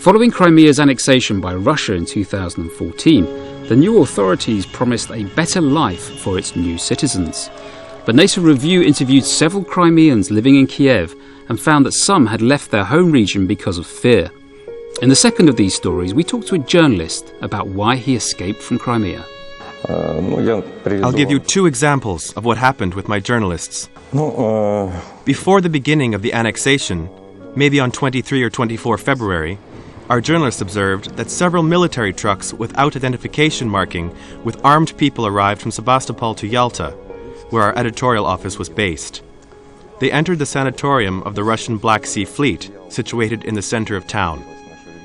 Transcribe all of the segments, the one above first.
Following Crimea's annexation by Russia in 2014, the new authorities promised a better life for its new citizens. But NATO Review interviewed several Crimeans living in Kiev and found that some had left their home region because of fear. In the second of these stories, we talked to a journalist about why he escaped from Crimea. I'll give you two examples of what happened with my journalists. Before the beginning of the annexation, maybe on 23 or 24 February, our journalists observed that several military trucks without identification marking with armed people arrived from Sebastopol to Yalta, where our editorial office was based. They entered the sanatorium of the Russian Black Sea Fleet, situated in the center of town.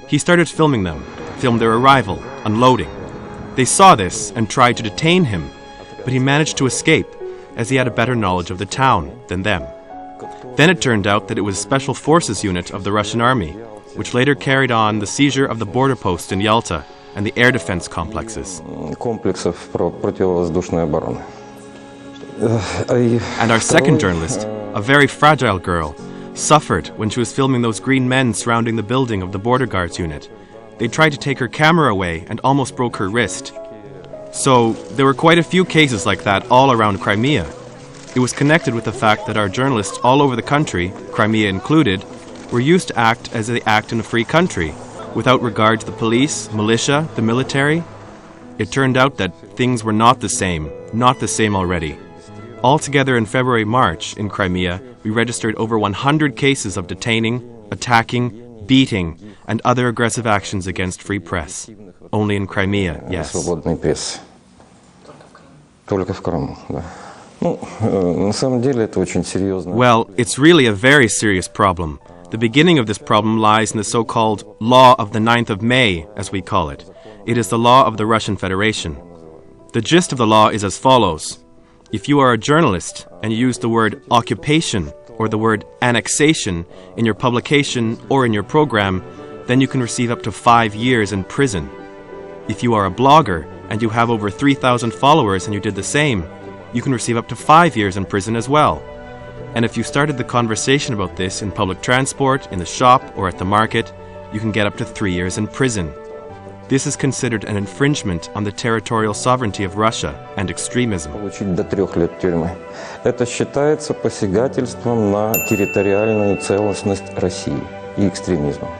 He started filming them, filmed their arrival, unloading. They saw this and tried to detain him, but he managed to escape as he had a better knowledge of the town than them. Then it turned out that it was a special forces unit of the Russian army, which later carried on the seizure of the border post in Yalta and the air defense complexes. And our second journalist, a very fragile girl, suffered when she was filming those green men surrounding the building of the border guards unit. They tried to take her camera away and almost broke her wrist. So there were quite a few cases like that all around Crimea. It was connected with the fact that our journalists all over the country, Crimea included, were used to act as they act in a free country, without regard to the police, militia, the military. It turned out that things were not the same already. Altogether in February-March in Crimea, we registered over 100 cases of detaining, attacking, beating, and other aggressive actions against free press. Only in Crimea, yes. Well, it's really a very serious problem. The beginning of this problem lies in the so-called Law of the 9th of May, as we call it. It is the law of the Russian Federation. The gist of the law is as follows. If you are a journalist and you use the word occupation or the word annexation in your publication or in your program, then you can receive up to 5 years in prison. If you are a blogger and you have over 3,000 followers and you did the same, you can receive up to 5 years in prison as well. And if you started the conversation about this in public transport, in the shop, or at the market, you can get up to 3 years in prison. This is considered an infringement on the territorial sovereignty of Russia and extremism. Это считается посягательством на территориальную целостность России и экстремизмом.